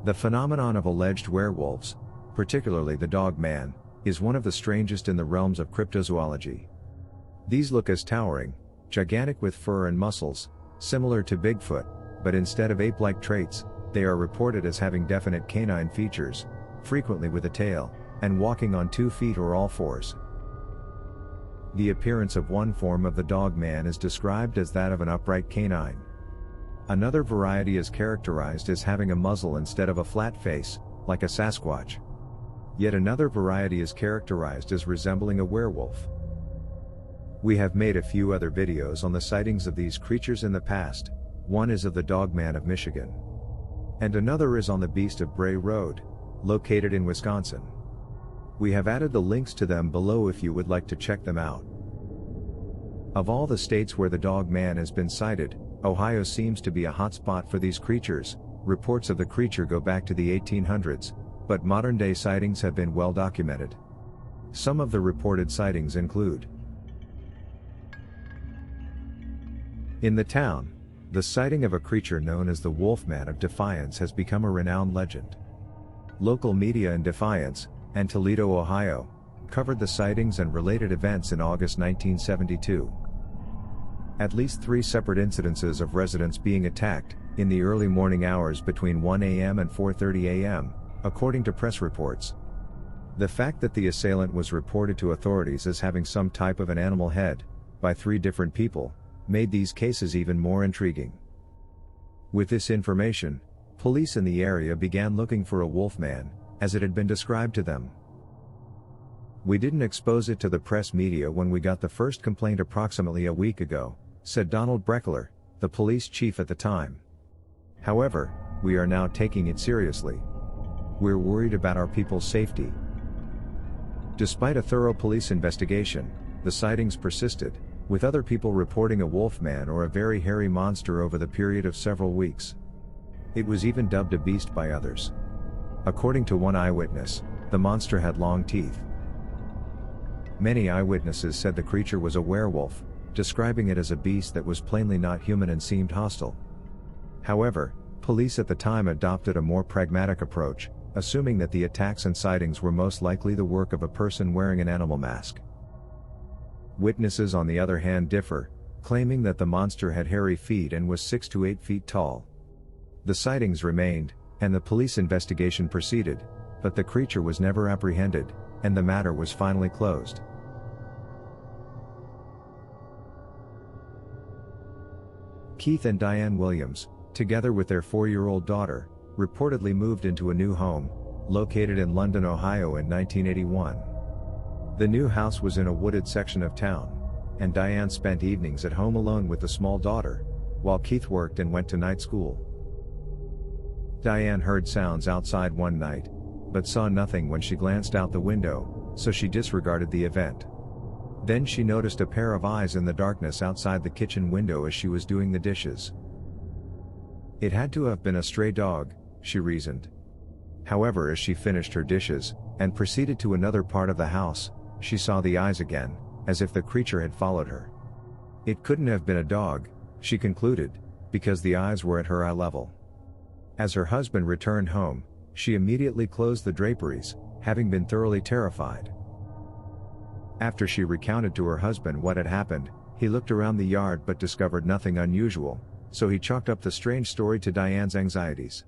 The phenomenon of alleged werewolves, particularly the Dogman, is one of the strangest in the realms of cryptozoology. These look as towering, gigantic with fur and muscles, similar to Bigfoot, but instead of ape-like traits, they are reported as having definite canine features, frequently with a tail, and walking on 2 feet or all fours. The appearance of one form of the Dogman is described as that of an upright canine. Another variety is characterized as having a muzzle instead of a flat face, like a Sasquatch. Yet another variety is characterized as resembling a werewolf. We have made a few other videos on the sightings of these creatures in the past. One is of the Dogman of Michigan. And another is on the Beast of Bray Road, located in Wisconsin. We have added the links to them below if you would like to check them out. Of all the states where the Dogman has been sighted, Ohio seems to be a hotspot for these creatures. Reports of the creature go back to the 1800s, but modern-day sightings have been well documented. Some of the reported sightings include: in the town, the sighting of a creature known as the wolfman of Defiance has become a renowned legend. Local media in Defiance, and Toledo, Ohio, covered the sightings and related events in August 1972. At least 3 separate incidences of residents being attacked, in the early morning hours between 1 a.m. and 4:30 a.m., according to press reports. The fact that the assailant was reported to authorities as having some type of an animal head, by 3 different people, made these cases even more intriguing. With this information, police in the area began looking for a wolfman, as it had been described to them. We didn't expose it to the press media when we got the first complaint approximately a week ago, said Donald Breckler, the police chief at the time. However, we are now taking it seriously. We're worried about our people's safety. Despite a thorough police investigation, the sightings persisted, with other people reporting a wolfman or a very hairy monster over the period of several weeks. It was even dubbed a beast by others. According to one eyewitness, the monster had long teeth. Many eyewitnesses said the creature was a werewolf, describing it as a beast that was plainly not human and seemed hostile. However, police at the time adopted a more pragmatic approach, assuming that the attacks and sightings were most likely the work of a person wearing an animal mask. Witnesses on the other hand differ, claiming that the monster had hairy feet and was 6 to 8 feet tall. The sightings remained, and the police investigation proceeded, but the creature was never apprehended, and the matter was finally closed. Keith and Diane Williams, together with their 4-year-old daughter, reportedly moved into a new home, located in London, Ohio in 1981. The new house was in a wooded section of town, and Diane spent evenings at home alone with the small daughter, while Keith worked and went to night school. Diane heard sounds outside one night, but saw nothing when she glanced out the window, so she disregarded the event. Then she noticed a pair of eyes in the darkness outside the kitchen window as she was doing the dishes. It had to have been a stray dog, she reasoned. However, as she finished her dishes, and proceeded to another part of the house, she saw the eyes again, as if the creature had followed her. It couldn't have been a dog, she concluded, because the eyes were at her eye level. As her husband returned home, she immediately closed the draperies, having been thoroughly terrified. After she recounted to her husband what had happened, he looked around the yard but discovered nothing unusual, so he chalked up the strange story to Diane's anxieties.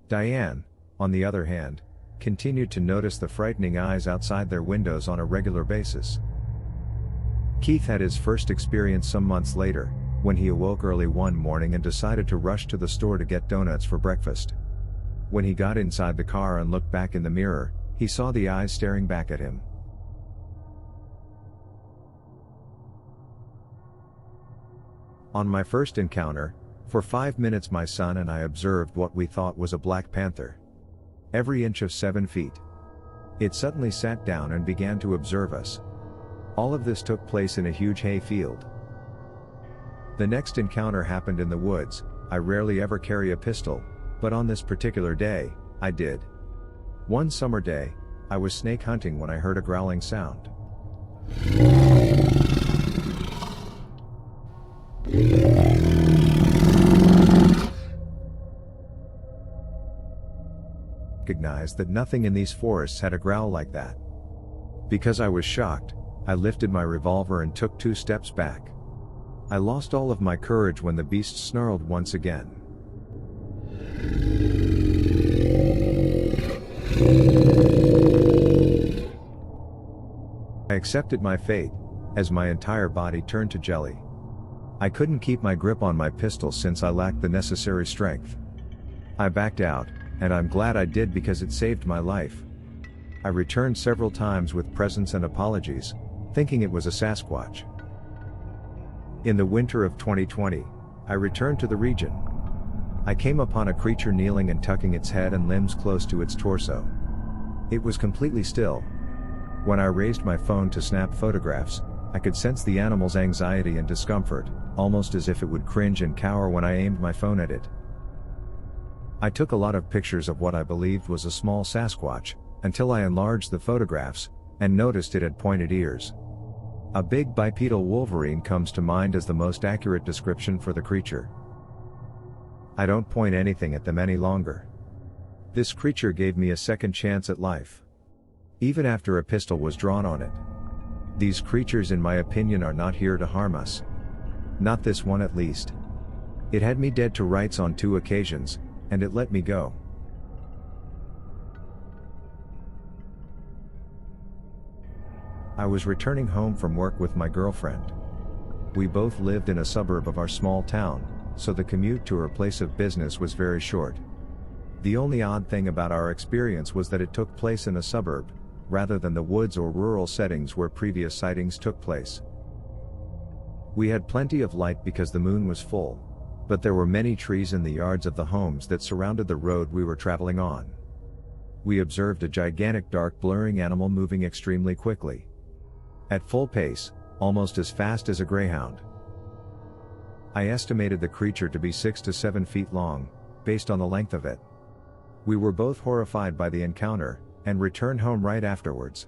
Diane, on the other hand, continued to notice the frightening eyes outside their windows on a regular basis. Keith had his first experience some months later, when he awoke early one morning and decided to rush to the store to get donuts for breakfast. When he got inside the car and looked back in the mirror, he saw the eyes staring back at him. On my first encounter, for 5 minutes my son and I observed what we thought was a black panther. Every inch of 7 feet. It suddenly sat down and began to observe us. All of this took place in a huge hay field. The next encounter happened in the woods. I rarely ever carry a pistol, but on this particular day, I did. One summer day, I was snake hunting when I heard a growling sound. recognized that nothing in these forests had a growl like that. Because I was shocked, I lifted my revolver and took 2 steps back. I lost all of my courage when the beast snarled once again. I accepted my fate, as my entire body turned to jelly. I couldn't keep my grip on my pistol since I lacked the necessary strength. I backed out, and I'm glad I did because it saved my life. I returned several times with presents and apologies, thinking it was a Sasquatch. In the winter of 2020, I returned to the region. I came upon a creature kneeling and tucking its head and limbs close to its torso. It was completely still. When I raised my phone to snap photographs, I could sense the animal's anxiety and discomfort, almost as if it would cringe and cower when I aimed my phone at it. I took a lot of pictures of what I believed was a small Sasquatch, until I enlarged the photographs, and noticed it had pointed ears. A big bipedal wolverine comes to mind as the most accurate description for the creature. I don't point anything at them any longer. This creature gave me a second chance at life. Even after a pistol was drawn on it. These creatures, in my opinion, are not here to harm us. Not this one at least. It had me dead to rights on 2 occasions, and it let me go. I was returning home from work with my girlfriend. We both lived in a suburb of our small town, so the commute to her place of business was very short. The only odd thing about our experience was that it took place in a suburb, rather than the woods or rural settings where previous sightings took place. We had plenty of light because the moon was full, but there were many trees in the yards of the homes that surrounded the road we were traveling on. We observed a gigantic dark blurring animal moving extremely quickly. At full pace, almost as fast as a greyhound. I estimated the creature to be 6 to 7 feet long, based on the length of it. We were both horrified by the encounter, and returned home right afterwards.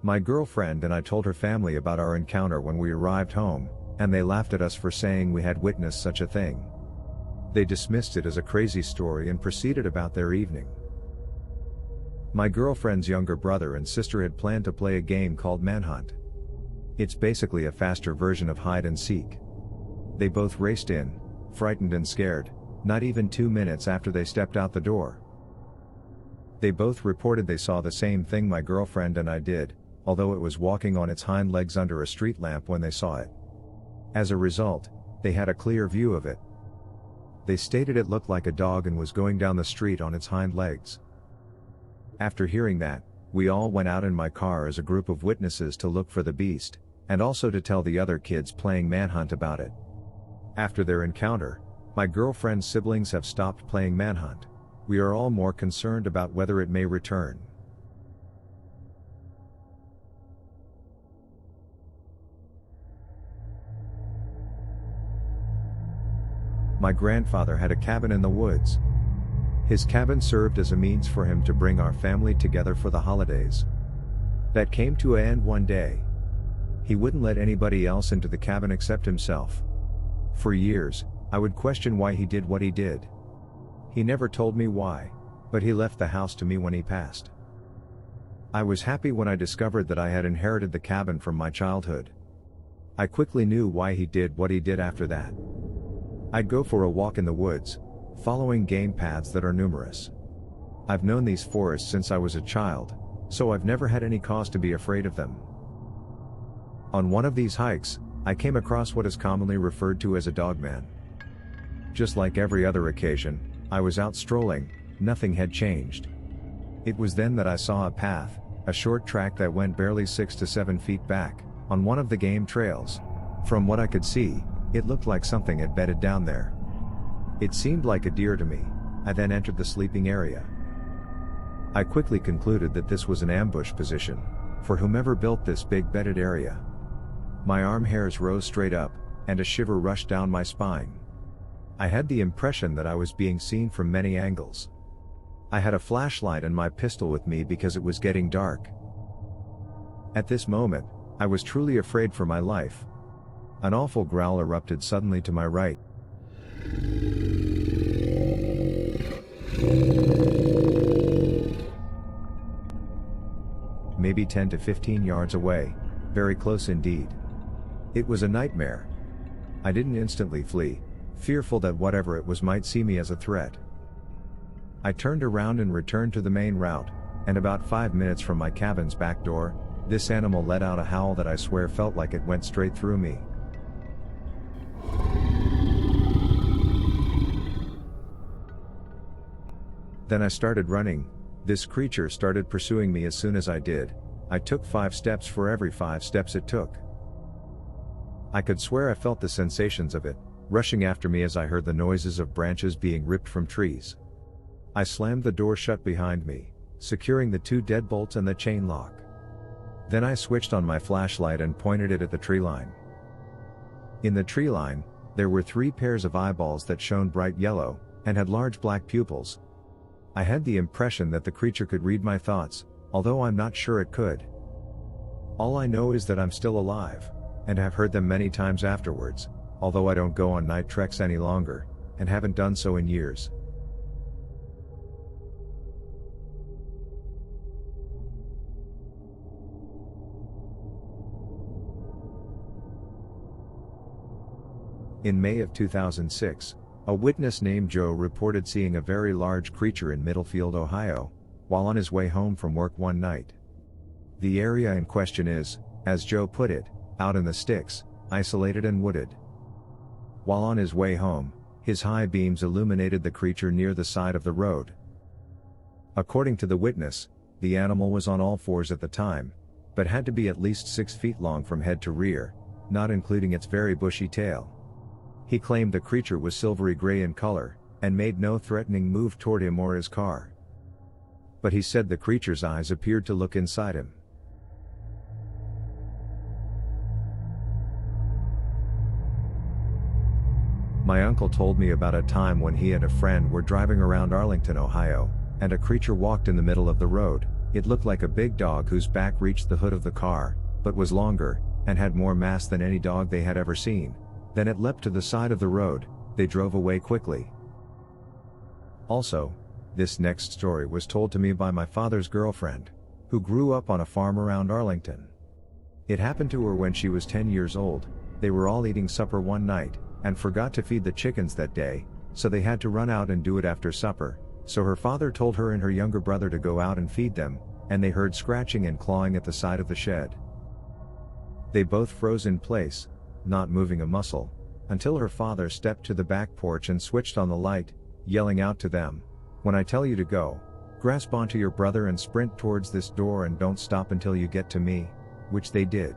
My girlfriend and I told her family about our encounter when we arrived home, and they laughed at us for saying we had witnessed such a thing. They dismissed it as a crazy story and proceeded about their evening. My girlfriend's younger brother and sister had planned to play a game called Manhunt. It's basically a faster version of hide and seek. They both raced in, frightened and scared, not even 2 minutes after they stepped out the door. They both reported they saw the same thing my girlfriend and I did, although it was walking on its hind legs under a street lamp when they saw it. As a result, they had a clear view of it. They stated it looked like a dog and was going down the street on its hind legs. After hearing that, we all went out in my car as a group of witnesses to look for the beast, and also to tell the other kids playing Manhunt about it. After their encounter, my girlfriend's siblings have stopped playing Manhunt. We are all more concerned about whether it may return. My grandfather had a cabin in the woods. His cabin served as a means for him to bring our family together for the holidays. That came to an end one day. He wouldn't let anybody else into the cabin except himself. For years, I would question why he did what he did. He never told me why, but he left the house to me when he passed. I was happy when I discovered that I had inherited the cabin from my childhood. I quickly knew why he did what he did after that. I'd go for a walk in the woods, following game paths that are numerous. I've known these forests since I was a child, so I've never had any cause to be afraid of them. On one of these hikes, I came across what is commonly referred to as a dogman. Just like every other occasion, I was out strolling, nothing had changed. It was then that I saw a path, a short track that went barely 6 to 7 feet back, on one of the game trails. From what I could see, it looked like something had bedded down there. It seemed like a deer to me. I then entered the sleeping area. I quickly concluded that this was an ambush position, for whomever built this big bedded area. My arm hairs rose straight up, and a shiver rushed down my spine. I had the impression that I was being seen from many angles. I had a flashlight and my pistol with me because it was getting dark. At this moment, I was truly afraid for my life. An awful growl erupted suddenly to my right. maybe 10 to 15 yards away, very close indeed. It was a nightmare. I didn't instantly flee, fearful that whatever it was might see me as a threat. I turned around and returned to the main route, and about 5 minutes from my cabin's back door, this animal let out a howl that I swear felt like it went straight through me. Then I started running. This creature started pursuing me as soon as I did. I took 5 steps for every 5 steps it took. I could swear I felt the sensations of it, rushing after me as I heard the noises of branches being ripped from trees. I slammed the door shut behind me, securing the 2 deadbolts and the chain lock. Then I switched on my flashlight and pointed it at the tree line. In the tree line, there were 3 pairs of eyeballs that shone bright yellow, and had large black pupils. I had the impression that the creature could read my thoughts, although I'm not sure it could. All I know is that I'm still alive, and have heard them many times afterwards, although I don't go on night treks any longer, and haven't done so in years. In May of 2006, a witness named Joe reported seeing a very large creature in Middlefield, Ohio, while on his way home from work one night. The area in question is, as Joe put it, out in the sticks, isolated and wooded. While on his way home, his high beams illuminated the creature near the side of the road. According to the witness, the animal was on all fours at the time, but had to be at least 6 feet long from head to rear, not including its very bushy tail. He claimed the creature was silvery gray in color, and made no threatening move toward him or his car. But he said the creature's eyes appeared to look inside him. My uncle told me about a time when he and a friend were driving around Arlington, Ohio, and a creature walked in the middle of the road. It looked like a big dog whose back reached the hood of the car, but was longer, and had more mass than any dog they had ever seen. Then it leapt to the side of the road. They drove away quickly. Also, this next story was told to me by my father's girlfriend, who grew up on a farm around Arlington. It happened to her when she was 10 years old. They were all eating supper one night, and forgot to feed the chickens that day, so they had to run out and do it after supper. So her father told her and her younger brother to go out and feed them, and they heard scratching and clawing at the side of the shed. They both froze in place, not moving a muscle, until her father stepped to the back porch and switched on the light, yelling out to them, "When I tell you to go, grasp onto your brother and sprint towards this door and don't stop until you get to me," which they did.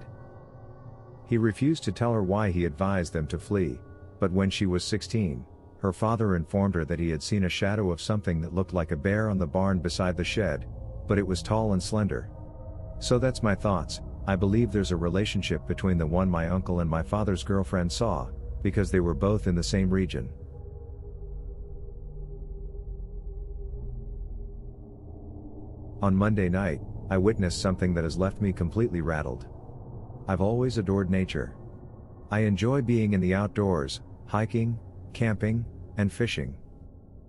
He refused to tell her why he advised them to flee, but when she was 16, her father informed her that he had seen a shadow of something that looked like a bear on the barn beside the shed, but it was tall and slender. So that's my thoughts. I believe there's a relationship between the one my uncle and my father's girlfriend saw, because they were both in the same region. On Monday night, I witnessed something that has left me completely rattled. I've always adored nature. I enjoy being in the outdoors, hiking, camping, and fishing.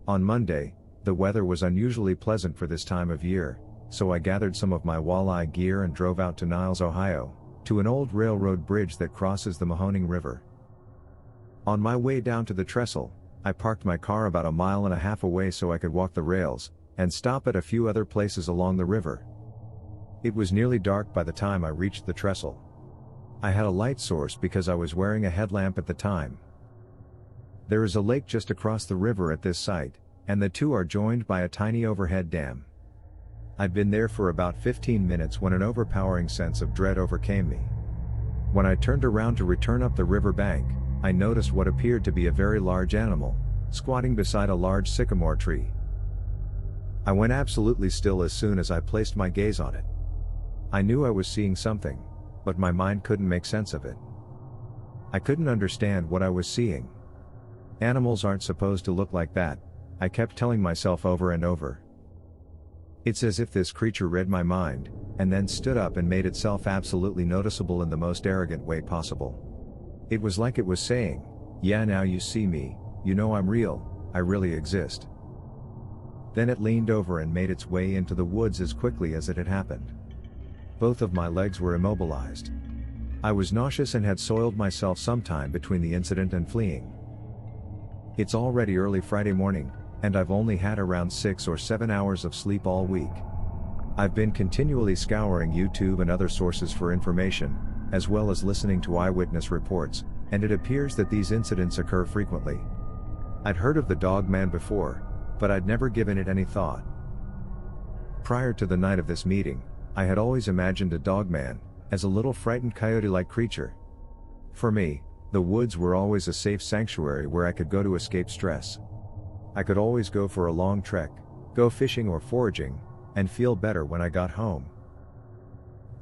On Monday, the weather was unusually pleasant for this time of year, so I gathered some of my walleye gear and drove out to Niles, Ohio, to an old railroad bridge that crosses the Mahoning River. On my way down to the trestle, I parked my car about 1.5 miles away so I could walk the rails, and stop at a few other places along the river. It was nearly dark by the time I reached the trestle. I had a light source because I was wearing a headlamp at the time. There is a lake just across the river at this site, and the two are joined by a tiny overhead dam. I'd been there for about 15 minutes when an overpowering sense of dread overcame me. When I turned around to return up the river bank, I noticed what appeared to be a very large animal, squatting beside a large sycamore tree. I went absolutely still as soon as I placed my gaze on it. I knew I was seeing something, but my mind couldn't make sense of it. I couldn't understand what I was seeing. Animals aren't supposed to look like that, I kept telling myself over and over. It's as if this creature read my mind, and then stood up and made itself absolutely noticeable in the most arrogant way possible. It was like it was saying, "Yeah, now you see me, you know I'm real, I really exist." Then it leaned over and made its way into the woods as quickly as it had happened. Both of my legs were immobilized. I was nauseous and had soiled myself sometime between the incident and fleeing. It's already early Friday morning, and I've only had around 6 or 7 hours of sleep all week. I've been continually scouring YouTube and other sources for information, as well as listening to eyewitness reports, and it appears that these incidents occur frequently. I'd heard of the Dogman before, but I'd never given it any thought. Prior to the night of this meeting, I had always imagined a Dogman as a little frightened coyote-like creature. For me, the woods were always a safe sanctuary where I could go to escape stress. I could always go for a long trek, go fishing or foraging, and feel better when I got home.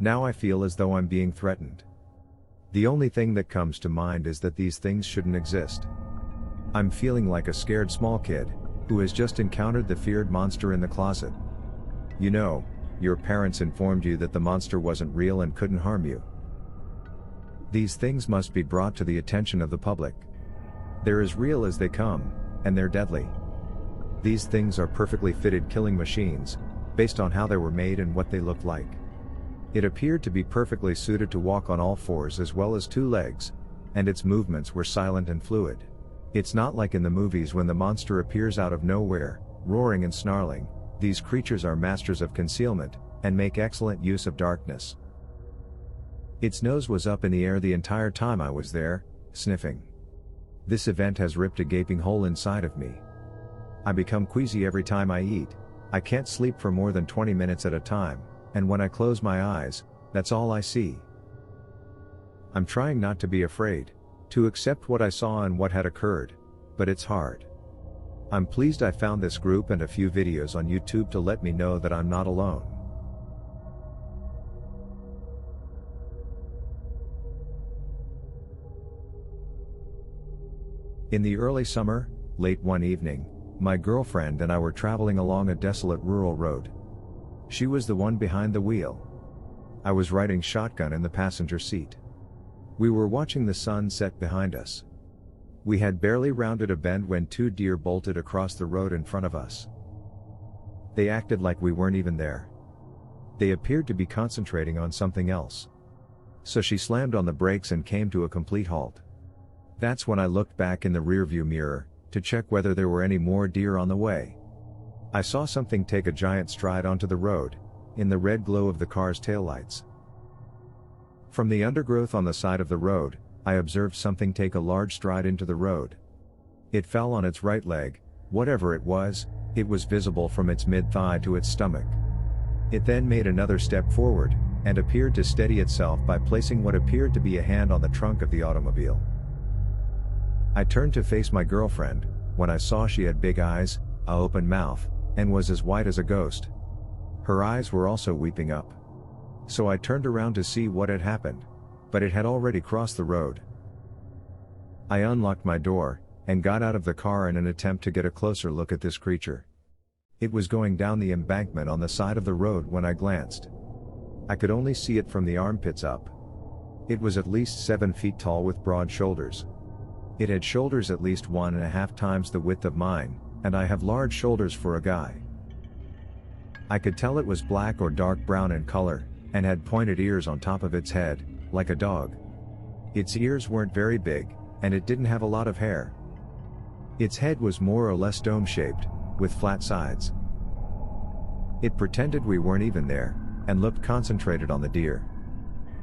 Now I feel as though I'm being threatened. The only thing that comes to mind is that these things shouldn't exist. I'm feeling like a scared small kid who has just encountered the feared monster in the closet. You know, your parents informed you that the monster wasn't real and couldn't harm you. These things must be brought to the attention of the public. They're as real as they come, and they're deadly. These things are perfectly fitted killing machines, based on how they were made and what they looked like. It appeared to be perfectly suited to walk on all fours as well as 2 legs, and its movements were silent and fluid. It's not like in the movies when the monster appears out of nowhere, roaring and snarling. These creatures are masters of concealment, and make excellent use of darkness. Its nose was up in the air the entire time I was there, sniffing. This event has ripped a gaping hole inside of me. I become queasy every time I eat. I can't sleep for more than 20 minutes at a time, and when I close my eyes, that's all I see. I'm trying not to be afraid, to accept what I saw and what had occurred, but it's hard. I'm pleased I found this group and a few videos on YouTube to let me know that I'm not alone. In the early summer, late one evening, my girlfriend and I were traveling along a desolate rural road. She was the one behind the wheel. I was riding shotgun in the passenger seat. We were watching the sun set behind us. We had barely rounded a bend when 2 deer bolted across the road in front of us. They acted like we weren't even there. They appeared to be concentrating on something else. So she slammed on the brakes and came to a complete halt. That's when I looked back in the rearview mirror, to check whether there were any more deer on the way. I saw something take a giant stride onto the road, in the red glow of the car's taillights. From the undergrowth on the side of the road, I observed something take a large stride into the road. It fell on its right leg. Whatever it was visible from its mid-thigh to its stomach. It then made another step forward, and appeared to steady itself by placing what appeared to be a hand on the trunk of the automobile. I turned to face my girlfriend, when I saw she had big eyes, a open mouth, and was as white as a ghost. Her eyes were also weeping up. So I turned around to see what had happened, but it had already crossed the road. I unlocked my door, and got out of the car in an attempt to get a closer look at this creature. It was going down the embankment on the side of the road when I glanced. I could only see it from the armpits up. It was at least 7 feet tall with broad shoulders. It had shoulders at least 1.5 times the width of mine, and I have large shoulders for a guy. I could tell it was black or dark brown in color, and had pointed ears on top of its head, like a dog. Its ears weren't very big, and it didn't have a lot of hair. Its head was more or less dome-shaped, with flat sides. It pretended we weren't even there, and looked concentrated on the deer.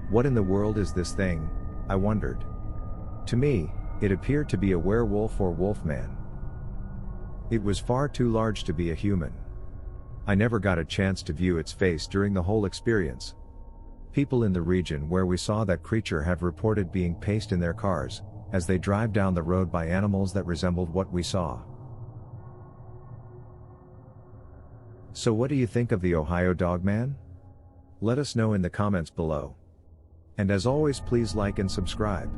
What in the world is this thing? I wondered. To me, it appeared to be a werewolf or wolfman. It was far too large to be a human. I never got a chance to view its face during the whole experience. People in the region where we saw that creature have reported being paced in their cars, as they drive down the road by animals that resembled what we saw. So what do you think of the Ohio Dogman? Let us know in the comments below. And as always, please like and subscribe.